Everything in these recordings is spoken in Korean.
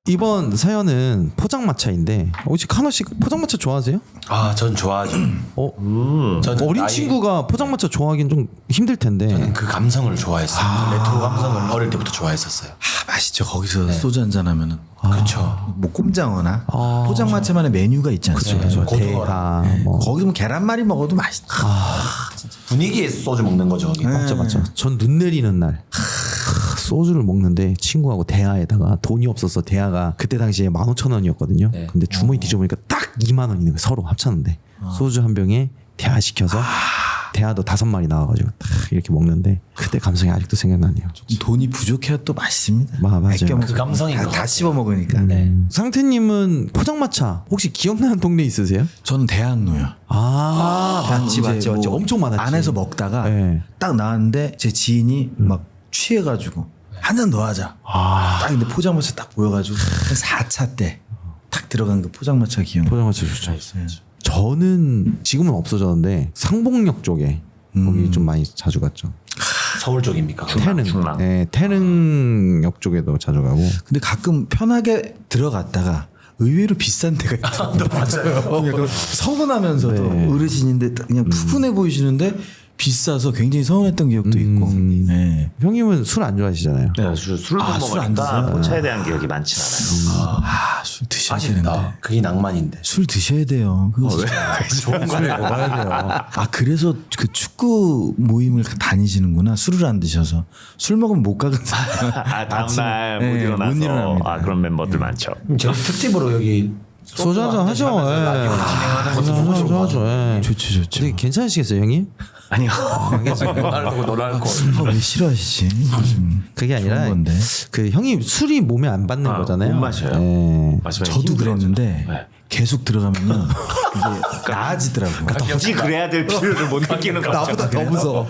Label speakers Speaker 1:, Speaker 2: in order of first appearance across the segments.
Speaker 1: 이번 사연은 포장마차인데 혹시 카노 씨 포장마차 좋아하세요?
Speaker 2: 아, 전 좋아하죠. 저는
Speaker 1: 어린 친구가 포장마차 좋아하긴 좀 힘들 텐데.
Speaker 2: 저는 그 감성을 좋아했어요. 레트로 감성을 어릴 때부터 좋아했었어요.
Speaker 3: 맛있죠. 거기서 소주 한잔 하면은.
Speaker 2: 그렇죠.
Speaker 3: 뭐 꼼장어나 포장마차만의 메뉴가 있지 않습니까?
Speaker 1: 고등어, 뭐.
Speaker 3: 거기서 뭐 계란말이 먹어도 맛있다.
Speaker 2: 분위기에 소주 먹는 거죠. 거기.
Speaker 1: 맞죠. 전 눈 내리는 날 소주를 먹는데 친구하고 대하에다가 돈이 없어서 대하가 그때 당시에 15,000원이었거든요.
Speaker 2: 네.
Speaker 1: 근데 주머니 뒤져보니까 딱 2만 원 있는 거예요. 서로 합쳤는데 소주 한 병에 대하 시켜서 대하도 5마리 나와가지고 딱 이렇게 먹는데 그때 감성이 아직도 생각나네요.
Speaker 3: 돈이 부족해야 또 맛있습니다.
Speaker 1: 맞아요.
Speaker 3: 아껴 먹고
Speaker 2: 그 감성인 것
Speaker 3: 다
Speaker 2: 같아요.
Speaker 3: 씹어 먹으니까.
Speaker 2: 네.
Speaker 1: 상태님은 포장마차 혹시 기억나는 동네 있으세요?
Speaker 3: 저는 대학로요.
Speaker 1: 맞지.
Speaker 3: 이제 뭐
Speaker 1: 엄청 많았지.
Speaker 3: 안에서 먹다가
Speaker 1: 네.
Speaker 3: 딱 나왔는데 제 지인이 막 취해가지고 한 잔 더 하자. 딱 근데 포장마차 딱 보여가지고 4차 때 딱 들어간 그 포장마차 기억.
Speaker 1: 포장마차 좋죠. 저는 지금은 없어졌는데 상봉역 쪽에 거기 좀 많이 자주 갔죠.
Speaker 2: 서울 쪽입니까?
Speaker 1: 태릉, 네, 태릉역 쪽에도 자주 가고.
Speaker 3: 근데 가끔 편하게 들어갔다가 의외로 비싼 데가 있더라고요. 맞아요. 약간 서운하면서도
Speaker 1: 네.
Speaker 3: 어르신인데 그냥 푸근해 보이시는데 비싸서 굉장히 서운했던 기억도 있고. 네.
Speaker 1: 형님은 술 안 좋아하시잖아요.
Speaker 4: 네, 술을 못
Speaker 3: 술안
Speaker 4: 먹으니까
Speaker 3: 드세요?
Speaker 4: 포차에 대한 기억이 많지 않아요.
Speaker 3: 술 드셔야 되는데.
Speaker 2: 아쉽다. 그게 낭만인데.
Speaker 3: 술 드셔야 돼요. 그거
Speaker 1: 좋은 술 먹어야 돼요.
Speaker 3: 그래서 그 축구 모임을 다니시는구나. 술을 안 드셔서. 술 먹으면 못 가는 사람.
Speaker 4: 다음날 못
Speaker 3: 네,
Speaker 4: 일어나서
Speaker 3: 못 일어납니다.
Speaker 4: 그런 멤버들 많죠.
Speaker 2: 저희 특집으로 여기
Speaker 1: 소주 한잔 하죠.
Speaker 2: 라디오 진행하는 것도 너무 좋은 것
Speaker 1: 하죠.
Speaker 2: 같아요.
Speaker 1: 예.
Speaker 3: 좋죠.
Speaker 1: 근데 괜찮으시겠어요, 형님?
Speaker 4: 아니요.
Speaker 2: 노랄고.
Speaker 3: 왜 싫어하시지?
Speaker 1: 그게 아니라
Speaker 3: 좋은 건데.
Speaker 1: 그 형이 술이 몸에 안 받는 거잖아요.
Speaker 4: 못 마셔요.
Speaker 1: 예.
Speaker 4: 마시면
Speaker 3: 저도
Speaker 4: 힘들어져.
Speaker 3: 그랬는데
Speaker 4: 네.
Speaker 3: 계속 들어가면요 이게 나아지더라고요.
Speaker 4: 굳이 그래야 될 필요를 못 느끼는 거죠.
Speaker 1: 나보다 더 무서워.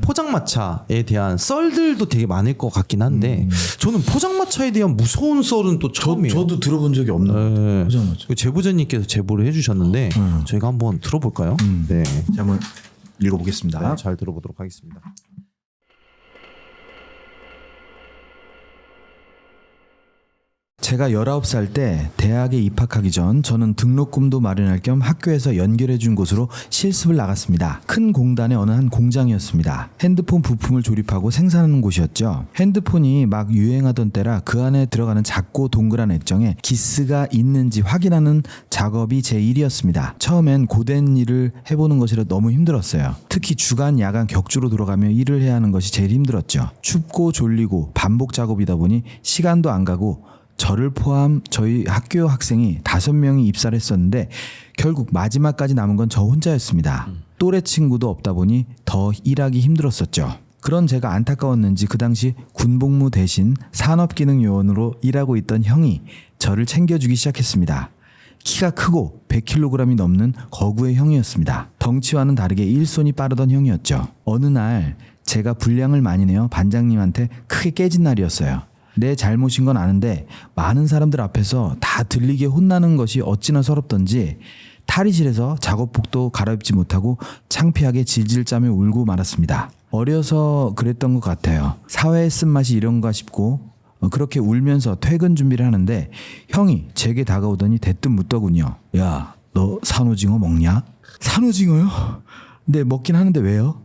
Speaker 1: 포장마차에 대한 썰들도 되게 많을 것 같긴 한데 저는 포장마차에 대한 무서운 썰은 또 처음이에요.
Speaker 3: 저도 들어본 적이 없는 것 같아요.
Speaker 1: 네.
Speaker 3: 포장마차.
Speaker 1: 그 제보자님께서 제보를 해주셨는데 저희가 한번 들어볼까요? 네.
Speaker 3: 자, 한번 읽어보겠습니다.
Speaker 1: 잘 들어보도록 하겠습니다.
Speaker 3: 제가 19살 때 대학에 입학하기 전 저는 등록금도 마련할 겸 학교에서 연결해 준 곳으로 실습을 나갔습니다. 큰 공단의 어느 한 공장이었습니다. 핸드폰 부품을 조립하고 생산하는 곳이었죠. 핸드폰이 막 유행하던 때라 그 안에 들어가는 작고 동그란 액정에 기스가 있는지 확인하는 작업이 제 일이었습니다. 처음엔 고된 일을 해보는 것이라 너무 힘들었어요. 특히 주간 야간 격주로 돌아가며 일을 해야 하는 것이 제일 힘들었죠. 춥고 졸리고 반복 작업이다 보니 시간도 안 가고 저를 포함 저희 학교 학생이 5명이 입사를 했었는데 결국 마지막까지 남은 건 저 혼자였습니다. 또래 친구도 없다 보니 더 일하기 힘들었었죠. 그런 제가 안타까웠는지 그 당시 군복무 대신 산업기능요원으로 일하고 있던 형이 저를 챙겨주기 시작했습니다. 키가 크고 100kg이 넘는 거구의 형이었습니다. 덩치와는 다르게 일손이 빠르던 형이었죠. 어느 날 제가 분량을 많이 내어 반장님한테 크게 깨진 날이었어요. 내 잘못인 건 아는데 많은 사람들 앞에서 다 들리게 혼나는 것이 어찌나 서럽던지 탈의실에서 작업복도 갈아입지 못하고 창피하게 질질 짜며 울고 말았습니다. 어려서 그랬던 것 같아요. 사회의 쓴맛이 이런가 싶고 그렇게 울면서 퇴근 준비를 하는데 형이 제게 다가오더니 대뜸 묻더군요. 야, 너 산오징어 먹냐? 산오징어요? 네, 먹긴 하는데 왜요?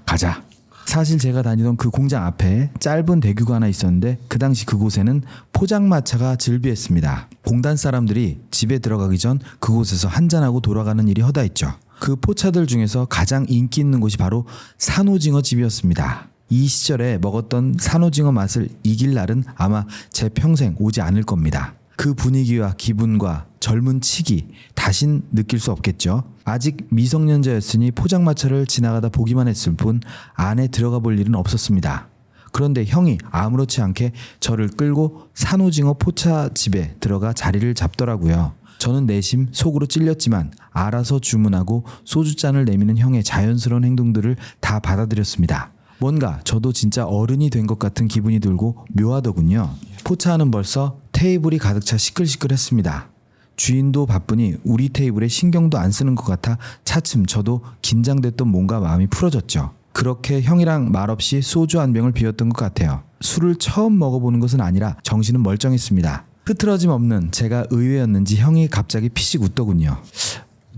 Speaker 3: 가자. 사실 제가 다니던 그 공장 앞에 짧은 대교가 하나 있었는데 그 당시 그곳에는 포장마차가 즐비했습니다. 공단 사람들이 집에 들어가기 전 그곳에서 한잔하고 돌아가는 일이 허다했죠. 그 포차들 중에서 가장 인기 있는 곳이 바로 산오징어 집이었습니다. 이 시절에 먹었던 산오징어 맛을 이길 날은 아마 제 평생 오지 않을 겁니다. 그 분위기와 기분과 젊은 치기 다신 느낄 수 없겠죠. 아직 미성년자였으니 포장마차를 지나가다 보기만 했을 뿐 안에 들어가 볼 일은 없었습니다. 그런데 형이 아무렇지 않게 저를 끌고 산오징어 포차 집에 들어가 자리를 잡더라고요. 저는 내심 속으로 찔렸지만 알아서 주문하고 소주잔을 내미는 형의 자연스러운 행동들을 다 받아들였습니다. 뭔가 저도 진짜 어른이 된 것 같은 기분이 들고 묘하더군요. 포차는 벌써 테이블이 가득 차 시끌시끌했습니다. 주인도 바쁘니 우리 테이블에 신경도 안 쓰는 것 같아 차츰 저도 긴장됐던 몸과 마음이 풀어졌죠. 그렇게 형이랑 말없이 소주 한 병을 비웠던 것 같아요. 술을 처음 먹어보는 것은 아니라 정신은 멀쩡했습니다. 흐트러짐 없는 제가 의외였는지 형이 갑자기 피식 웃더군요.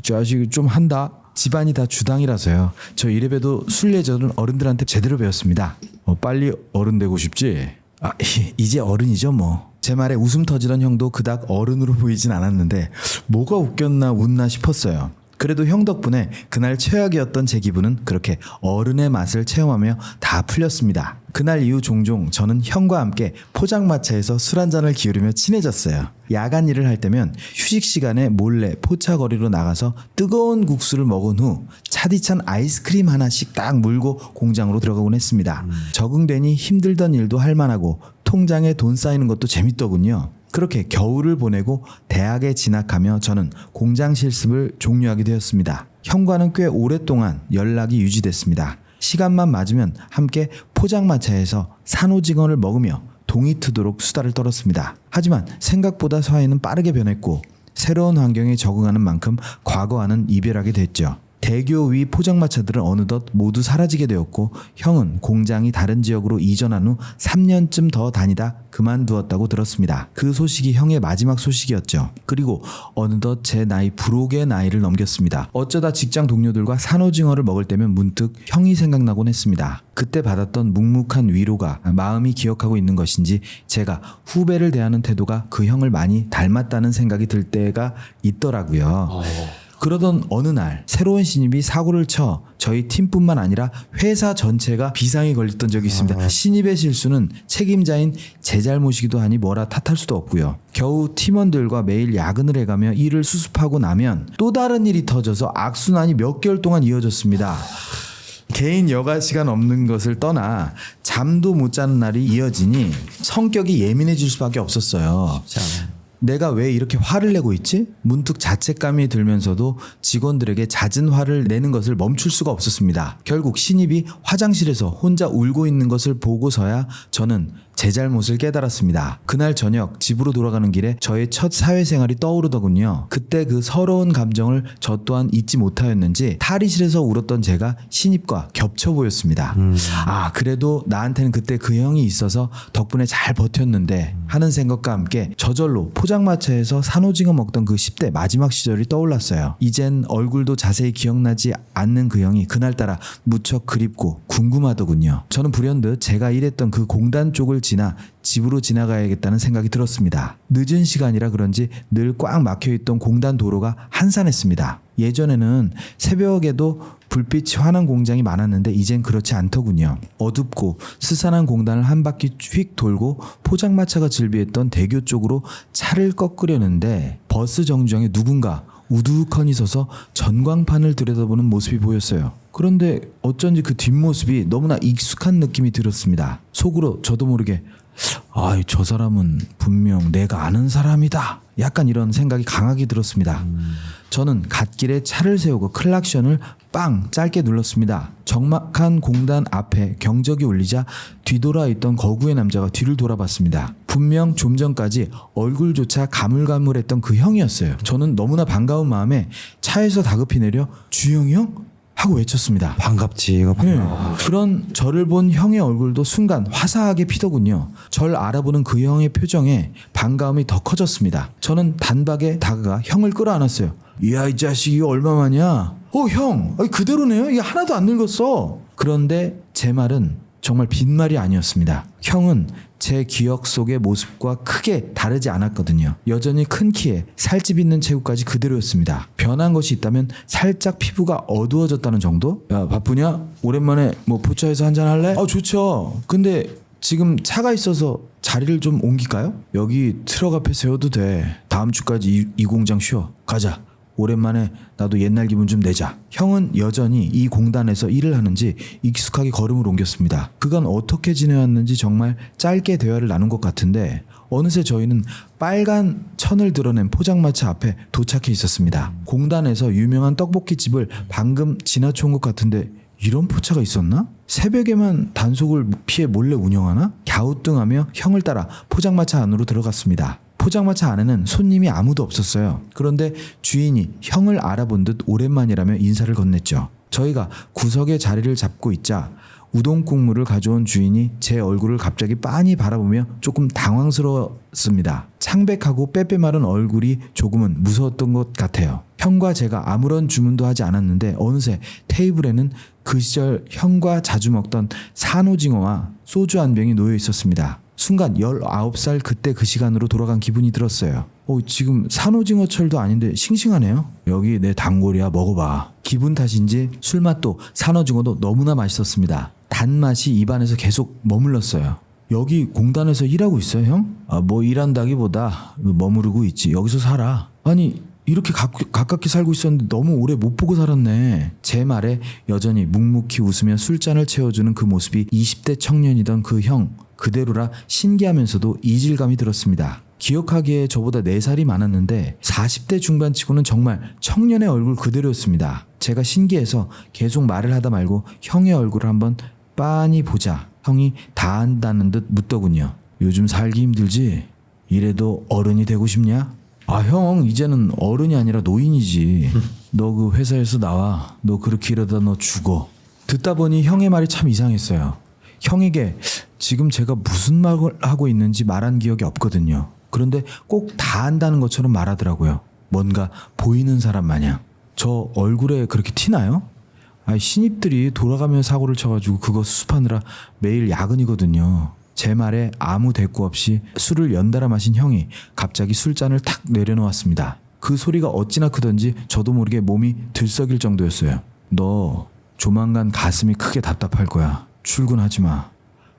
Speaker 3: 자식이 좀 한다. 집안이 다 주당이라서요. 저 이래봬도 술 예절은 어른들한테 제대로 배웠습니다. 빨리 어른 되고 싶지? 이제 어른이죠 뭐. 제 말에 웃음 터지던 형도 그닥 어른으로 보이진 않았는데 뭐가 웃겼나 웃나 싶었어요. 그래도 형 덕분에 그날 최악이었던 제 기분은 그렇게 어른의 맛을 체험하며 다 풀렸습니다. 그날 이후 종종 저는 형과 함께 포장마차에서 술 한잔을 기울이며 친해졌어요. 야간 일을 할 때면 휴식 시간에 몰래 포차거리로 나가서 뜨거운 국수를 먹은 후 차디찬 아이스크림 하나씩 딱 물고 공장으로 들어가곤 했습니다. 적응되니 힘들던 일도 할 만하고 통장에 돈 쌓이는 것도 재밌더군요. 그렇게 겨울을 보내고 대학에 진학하며 저는 공장 실습을 종료하게 되었습니다. 형과는 꽤 오랫동안 연락이 유지됐습니다. 시간만 맞으면 함께 포장마차에서 산오징어를 먹으며 동이 트도록 수다를 떨었습니다. 하지만 생각보다 사이는 빠르게 변했고 새로운 환경에 적응하는 만큼 과거와는 이별하게 됐죠. 대교 위 포장마차들은 어느덧 모두 사라지게 되었고 형은 공장이 다른 지역으로 이전한 후 3년쯤 더 다니다 그만두었다고 들었습니다. 그 소식이 형의 마지막 소식이었죠. 그리고 어느덧 제 나이 불혹의 나이를 넘겼습니다. 어쩌다 직장 동료들과 산오징어를 먹을 때면 문득 형이 생각나곤 했습니다. 그때 받았던 묵묵한 위로가 마음이 기억하고 있는 것인지 제가 후배를 대하는 태도가 그 형을 많이 닮았다는 생각이 들 때가 있더라고요. 그러던 어느 날 새로운 신입이 사고를 쳐 저희 팀뿐만 아니라 회사 전체가 비상이 걸렸던 적이 있습니다. 신입의 실수는 책임자인 제 잘못이기도 하니 뭐라 탓할 수도 없고요. 겨우 팀원들과 매일 야근을 해가며 일을 수습하고 나면 또 다른 일이 터져서 악순환이 몇 개월 동안 이어졌습니다. 개인 여가 시간 없는 것을 떠나 잠도 못 자는 날이 이어지니 성격이 예민해질 수밖에 없었어요. 내가 왜 이렇게 화를 내고 있지? 문득 자책감이 들면서도 직원들에게 잦은 화를 내는 것을 멈출 수가 없었습니다. 결국 신입이 화장실에서 혼자 울고 있는 것을 보고서야 저는 제 잘못을 깨달았습니다. 그날 저녁 집으로 돌아가는 길에 저의 첫 사회생활이 떠오르더군요. 그때 그 서러운 감정을 저 또한 잊지 못하였는지 탈의실에서 울었던 제가 신입과 겹쳐 보였습니다. 그래도 나한테는 그때 그 형이 있어서 덕분에 잘 버텼는데 하는 생각과 함께 저절로 포장마차에서 산오징어 먹던 그 10대 마지막 시절이 떠올랐어요. 이젠 얼굴도 자세히 기억나지 않는 그 형이 그날따라 무척 그립고 궁금하더군요. 저는 불현듯 제가 일했던 그 공단 쪽을 지나 집으로 지나가야겠다는 생각이 들었습니다. 늦은 시간이라 그런지 늘 꽉 막혀있던 공단 도로가 한산했습니다. 예전에는 새벽에도 불빛이 환한 공장이 많았는데 이젠 그렇지 않더군요. 어둡고 스산한 공단을 한 바퀴 휙 돌고 포장마차가 즐비했던 대교 쪽으로 차를 꺾으려는데 버스 정류장에 누군가 우두커니 서서 전광판을 들여다보는 모습이 보였어요. 그런데 어쩐지 그 뒷모습이 너무나 익숙한 느낌이 들었습니다. 속으로 저도 모르게 저 사람은 분명 내가 아는 사람이다. 약간 이런 생각이 강하게 들었습니다. 저는 갓길에 차를 세우고 클락션을 빵 짧게 눌렀습니다. 적막한 공단 앞에 경적이 울리자 뒤돌아 있던 거구의 남자가 뒤를 돌아봤습니다. 분명 좀 전까지 얼굴조차 가물가물했던 그 형이었어요. 저는 너무나 반가운 마음에 차에서 다급히 내려 주영이 형? 하고 외쳤습니다.
Speaker 1: 반갑지. 이거
Speaker 3: 그런 저를 본 형의 얼굴도 순간 화사하게 피더군요. 절 알아보는 그 형의 표정에 반가움이 더 커졌습니다. 저는 단박에 다가가 형을 끌어안았어요. 이야 이 자식이 얼마만이야? 형 그대로네요. 이게 하나도 안 늙었어. 그런데 제 말은 정말 빈말이 아니었습니다. 형은 제 기억 속의 모습과 크게 다르지 않았거든요. 여전히 큰 키에 살집 있는 체구까지 그대로였습니다. 변한 것이 있다면 살짝 피부가 어두워졌다는 정도? 야 바쁘냐? 오랜만에 포차에서 한잔 할래? 좋죠. 근데 지금 차가 있어서 자리를 좀 옮길까요? 여기 트럭 앞에 세워도 돼. 다음 주까지 이 공장 쉬어. 가자. 오랜만에 나도 옛날 기분 좀 내자. 형은 여전히 이 공단에서 일을 하는지 익숙하게 걸음을 옮겼습니다. 그간 어떻게 지내왔는지 정말 짧게 대화를 나눈 것 같은데 어느새 저희는 빨간 천을 드러낸 포장마차 앞에 도착해 있었습니다. 공단에서 유명한 떡볶이집을 방금 지나쳐 온 것 같은데 이런 포차가 있었나? 새벽에만 단속을 피해 몰래 운영하나? 갸우뚱하며 형을 따라 포장마차 안으로 들어갔습니다. 포장마차 안에는 손님이 아무도 없었어요. 그런데 주인이 형을 알아본 듯 오랜만이라며 인사를 건넸죠. 저희가 구석에 자리를 잡고 있자 우동 국물을 가져온 주인이 제 얼굴을 갑자기 빤히 바라보며 조금 당황스러웠습니다. 창백하고 빼빼 마른 얼굴이 조금은 무서웠던 것 같아요. 형과 제가 아무런 주문도 하지 않았는데 어느새 테이블에는 그 시절 형과 자주 먹던 산오징어와 소주 한 병이 놓여 있었습니다. 순간 19살 그때 그 시간으로 돌아간 기분이 들었어요. 지금 산오징어철도 아닌데 싱싱하네요. 여기 내 단골이야, 먹어봐. 기분 탓인지 술맛도 산오징어도 너무나 맛있었습니다. 단맛이 입안에서 계속 머물렀어요. 여기 공단에서 일하고 있어요, 형? 뭐 일한다기보다 머무르고 있지. 여기서 살아. 아니 이렇게 가깝게 살고 있었는데 너무 오래 못 보고 살았네. 제 말에 여전히 묵묵히 웃으며 술잔을 채워주는 그 모습이 20대 청년이던 그 형 그대로라 신기하면서도 이질감이 들었습니다. 기억하기에 저보다 4살이 많았는데 40대 중반치고는 정말 청년의 얼굴 그대로였습니다. 제가 신기해서 계속 말을 하다 말고 형의 얼굴을 한번 빤히 보자 형이 다 안다는 듯 묻더군요. 요즘 살기 힘들지? 이래도 어른이 되고 싶냐? 형 이제는 어른이 아니라 노인이지. 너 그 회사에서 나와. 너 그렇게 이러다 너 죽어. 듣다 보니 형의 말이 참 이상했어요. 형에게 지금 제가 무슨 말을 하고 있는지 말한 기억이 없거든요. 그런데 꼭 다 안다는 것처럼 말하더라고요. 뭔가 보이는 사람 마냥. 저 얼굴에 그렇게 티나요? 신입들이 돌아가며 사고를 쳐가지고 그거 수습하느라 매일 야근이거든요. 제 말에 아무 대꾸 없이 술을 연달아 마신 형이 갑자기 술잔을 탁 내려놓았습니다. 그 소리가 어찌나 크던지 저도 모르게 몸이 들썩일 정도였어요. 너 조만간 가슴이 크게 답답할 거야. 출근하지 마.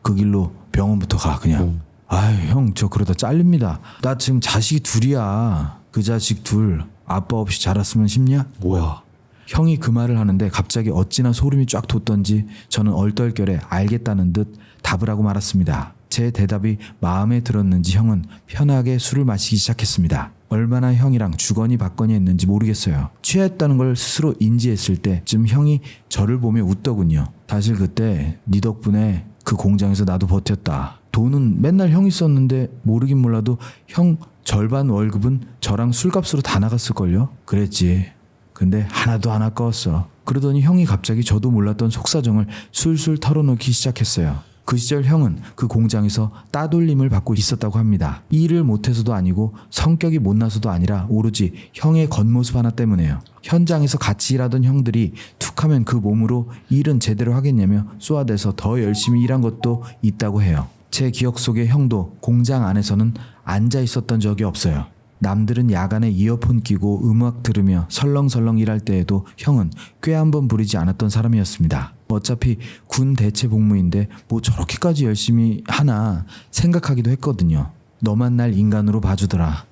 Speaker 3: 그 길로 병원부터 가 그냥. 형 저 그러다 잘립니다. 나 지금 자식이 둘이야. 그 자식 둘 아빠 없이 자랐으면 싶냐?
Speaker 1: 뭐야?
Speaker 3: 형이 그 말을 하는데 갑자기 어찌나 소름이 쫙 돋던지 저는 얼떨결에 알겠다는 듯 답을 하고 말았습니다. 제 대답이 마음에 들었는지 형은 편하게 술을 마시기 시작했습니다. 얼마나 형이랑 주거니 받거니 했는지 모르겠어요. 취했다는 걸 스스로 인지했을 때쯤 형이 저를 보며 웃더군요. 사실 그때 네 덕분에 그 공장에서 나도 버텼다. 돈은 맨날 형이 썼는데 모르긴 몰라도 형 절반 월급은 저랑 술값으로 다 나갔을걸요? 그랬지. 근데 하나도 안 아까웠어. 그러더니 형이 갑자기 저도 몰랐던 속사정을 술술 털어놓기 시작했어요. 그 시절 형은 그 공장에서 따돌림을 받고 있었다고 합니다. 일을 못해서도 아니고 성격이 못나서도 아니라 오로지 형의 겉모습 하나 때문에요. 현장에서 같이 일하던 형들이 툭하면 그 몸으로 일은 제대로 하겠냐며 쏘아대서 더 열심히 일한 것도 있다고 해요. 제 기억 속에 형도 공장 안에서는 앉아 있었던 적이 없어요. 남들은 야간에 이어폰 끼고 음악 들으며 설렁설렁 일할 때에도 형은 꽤 한번 부리지 않았던 사람이었습니다. 어차피 군 대체 복무인데 뭐 저렇게까지 열심히 하나 생각하기도 했거든요. 너만 날 인간으로 봐주더라.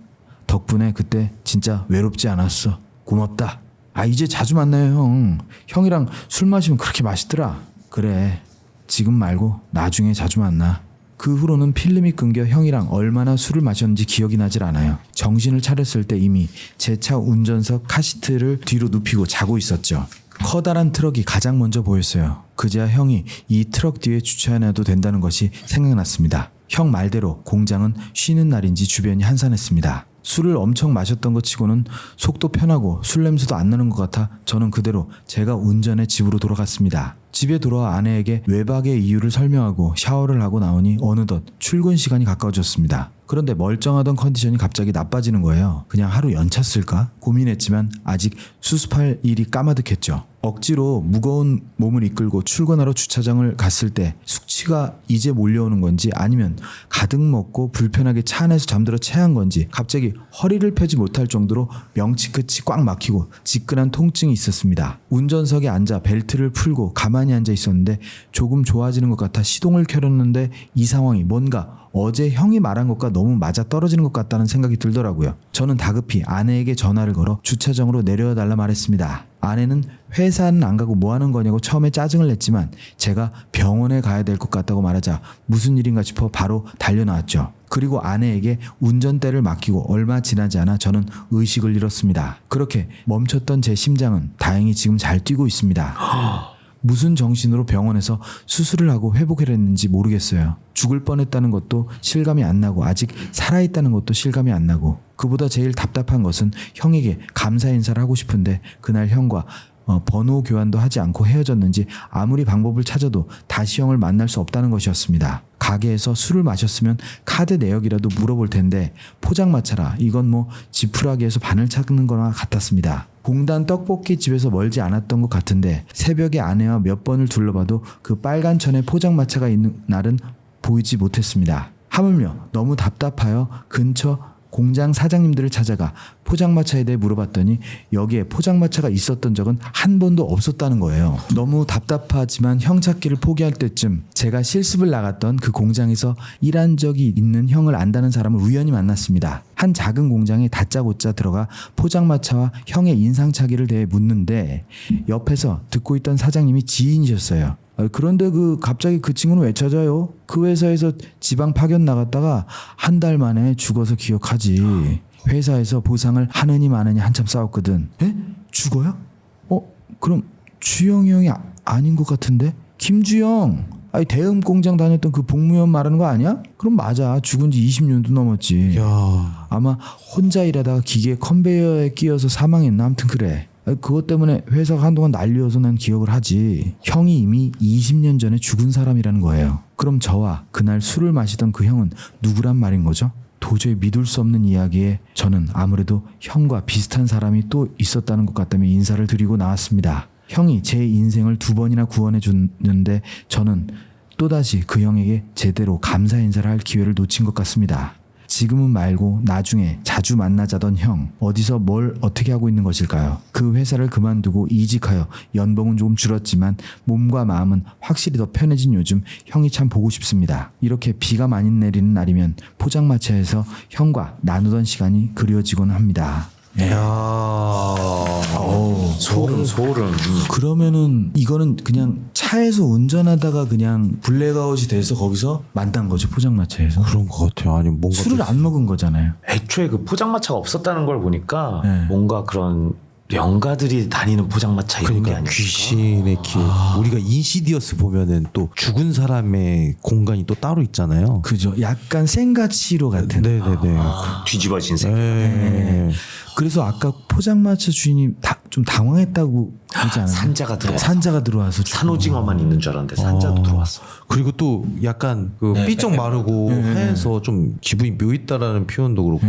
Speaker 3: 덕분에 그때 진짜 외롭지 않았어. 고맙다. 이제 자주 만나요 형. 형이랑 술 마시면 그렇게 맛있더라. 그래 지금 말고 나중에 자주 만나. 그 후로는 필름이 끊겨 형이랑 얼마나 술을 마셨는지 기억이 나질 않아요. 정신을 차렸을 때 이미 제 차 운전석 카시트를 뒤로 눕히고 자고 있었죠. 커다란 트럭이 가장 먼저 보였어요. 그제야 형이 이 트럭 뒤에 주차해놔도 된다는 것이 생각났습니다. 형 말대로 공장은 쉬는 날인지 주변이 한산했습니다. 술을 엄청 마셨던 것 치고는 속도 편하고 술 냄새도 안 나는 것 같아 저는 그대로 제가 운전해 집으로 돌아갔습니다. 집에 돌아와 아내에게 외박의 이유를 설명하고 샤워를 하고 나오니 어느덧 출근 시간이 가까워졌습니다. 그런데 멀쩡하던 컨디션이 갑자기 나빠지는 거예요. 그냥 하루 연차 쓸까? 고민했지만 아직 수습할 일이 까마득했죠. 억지로 무거운 몸을 이끌고 출근하러 주차장을 갔을 때 숙취가 이제 몰려오는 건지 아니면 가득 먹고 불편하게 차 안에서 잠들어 체한 건지 갑자기 허리를 펴지 못할 정도로 명치 끝이 꽉 막히고 지끈한 통증이 있었습니다. 운전석에 앉아 벨트를 풀고 가만히 앉아 있었는데 조금 좋아지는 것 같아 시동을 켜렸는데 이 상황이 뭔가 어제 형이 말한 것과 너무 맞아 떨어지는 것 같다는 생각이 들더라고요. 저는 다급히 아내에게 전화를 걸어 주차장으로 내려달라 말했습니다. 아내는 회사는 안 가고 뭐 하는 거냐고 처음에 짜증을 냈지만 제가 병원에 가야 될 것 같다고 말하자 무슨 일인가 싶어 바로 달려나왔죠. 그리고 아내에게 운전대를 맡기고 얼마 지나지 않아 저는 의식을 잃었습니다. 그렇게 멈췄던 제 심장은 다행히 지금 잘 뛰고 있습니다. 무슨 정신으로 병원에서 수술을 하고 회복을 했는지 모르겠어요. 죽을 뻔했다는 것도 실감이 안 나고 아직 살아있다는 것도 실감이 안 나고 그보다 제일 답답한 것은 형에게 감사 인사를 하고 싶은데 그날 형과 번호 교환도 하지 않고 헤어졌는지 아무리 방법을 찾아도 다시 형을 만날 수 없다는 것이었습니다. 가게에서 술을 마셨으면 카드 내역이라도 물어볼 텐데 포장마차라 이건 뭐 지푸라기에서 바늘 찾는 거나 같았습니다. 공단 떡볶이 집에서 멀지 않았던 것 같은데 새벽에 아내와 몇 번을 둘러봐도 그 빨간 천에 포장마차가 있는 날은 보이지 못했습니다. 하물며 너무 답답하여 근처 공장 사장님들을 찾아가 포장마차에 대해 물어봤더니 여기에 포장마차가 있었던 적은 한 번도 없었다는 거예요. 너무 답답하지만 형 찾기를 포기할 때쯤 제가 실습을 나갔던 그 공장에서 일한 적이 있는 형을 안다는 사람을 우연히 만났습니다. 한 작은 공장에 다짜고짜 들어가 포장마차와 형의 인상착의를 대해 묻는데 옆에서 듣고 있던 사장님이 지인이셨어요. 그런데 갑자기 그 친구는 왜 찾아요? 그 회사에서 지방 파견 나갔다가 한 달 만에 죽어서 기억하지. 회사에서 보상을 하느니 마느니 한참 싸웠거든. 에? 죽어요? 그럼 주영이 형이 아닌 것 같은데? 김주영. 아니 대음 공장 다녔던 그 복무원 말하는 거 아니야? 그럼 맞아. 죽은 지 20년도 넘었지.
Speaker 1: 야.
Speaker 3: 아마 혼자 일하다가 기계 컨베이어에 끼어서 사망했나? 아무튼 그래. 그것 때문에 회사가 한동안 난리여서 난 기억을 하지. 형이 이미 20년 전에 죽은 사람이라는 거예요. 그럼 저와 그날 술을 마시던 그 형은 누구란 말인 거죠? 도저히 믿을 수 없는 이야기에 저는 아무래도 형과 비슷한 사람이 또 있었다는 것 같다며 인사를 드리고 나왔습니다. 형이 제 인생을 2번이나 구원해 줬는데 저는 또다시 그 형에게 제대로 감사 인사를 할 기회를 놓친 것 같습니다. 지금은 말고 나중에 자주 만나자던 형 어디서 뭘 어떻게 하고 있는 것일까요? 그 회사를 그만두고 이직하여 연봉은 조금 줄었지만 몸과 마음은 확실히 더 편해진 요즘 형이 참 보고 싶습니다. 이렇게 비가 많이 내리는 날이면 포장마차에서 형과 나누던 시간이 그리워지곤 합니다.
Speaker 4: 소름.
Speaker 3: 그러면은 이거는 그냥 차에서 운전하다가 그냥 블랙아웃이 돼서 거기서 만난 거죠, 포장마차에서.
Speaker 1: 그런 것 같아요. 아니 뭔가
Speaker 3: 술을 안 먹은 거잖아요.
Speaker 4: 애초에 그 포장마차가 없었다는 걸 보니까
Speaker 3: 네.
Speaker 4: 뭔가 그런 영가들이 다니는 포장마차 이런 게
Speaker 1: 그러니까
Speaker 4: 아닐까.
Speaker 1: 귀신의 길. 우리가 인시디어스 보면은 또 죽은 사람의 공간이 또 따로 있잖아요.
Speaker 3: 그죠. 약간 생가치로 같은.
Speaker 1: 네네네.
Speaker 4: 뒤집어진 색.
Speaker 1: 네.
Speaker 3: 그래서 아까 포장마차 주인이 좀 당황했다고 하지 않았나요?
Speaker 4: 산자가 들어왔어.
Speaker 3: 산자가 들어와서
Speaker 4: 산오징어만 있는 줄 알았는데 산자도 들어왔어.
Speaker 1: 그리고 또 약간 삐쩍 마르고 해서 좀 기분이 묘했다라는 표현도 그렇고.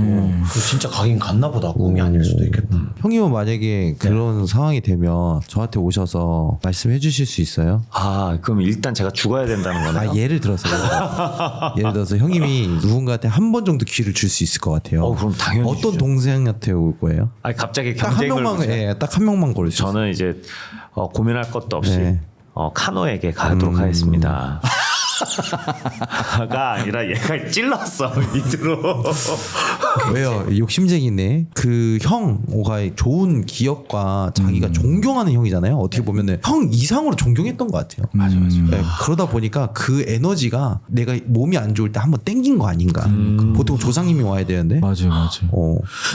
Speaker 2: 진짜 가긴 갔나 보다. 꿈이 아닐 수도 있겠다.
Speaker 1: 형님은 만약에 그런 상황이 되면 저한테 오셔서 말씀해 주실 수 있어요?
Speaker 4: 그럼 일단 제가 죽어야 된다는 거네요.
Speaker 1: 예를 들어서 형님이 누군가한테 한 번 정도 기회를 줄 수 있을 것 같아요.
Speaker 4: 그럼 당연히
Speaker 1: 어떤
Speaker 4: 주죠.
Speaker 1: 동생한테 올 거예요?
Speaker 4: 갑자기
Speaker 1: 딱 한
Speaker 4: 경쟁을
Speaker 1: 명만, 딱 한 명만 고르세요.
Speaker 4: 저는 이제 고민할 것도 없이
Speaker 1: 네.
Speaker 4: 카노에게 가도록 하겠습니다. 가 아니라 얘가 찔렀어 밑으로.
Speaker 1: 왜요? 욕심쟁이네. 그 형과 좋은 기억과 자기가 존경하는 형이잖아요. 어떻게 보면은 형 이상으로 존경했던 것 같아요.
Speaker 3: 맞아.
Speaker 1: 네, 그러다 보니까 그 에너지가 내가 몸이 안 좋을 때 한번 땡긴 거 아닌가. 보통 조상님이 와야 되는데.
Speaker 3: 맞아.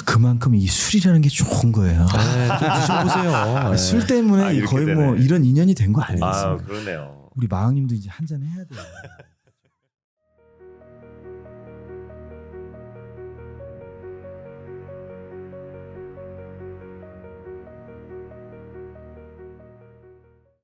Speaker 3: 그만큼 이 술이라는 게 좋은 거예요.
Speaker 1: 네, 좀 드셔보세요. 네.
Speaker 3: 술 때문에
Speaker 4: 이렇게
Speaker 3: 거의 뭐
Speaker 4: 되네.
Speaker 3: 이런 인연이 된 거 아니겠습니까?
Speaker 4: 그러네요.
Speaker 3: 우리 마왕님도 이제 한 잔 해야 돼요.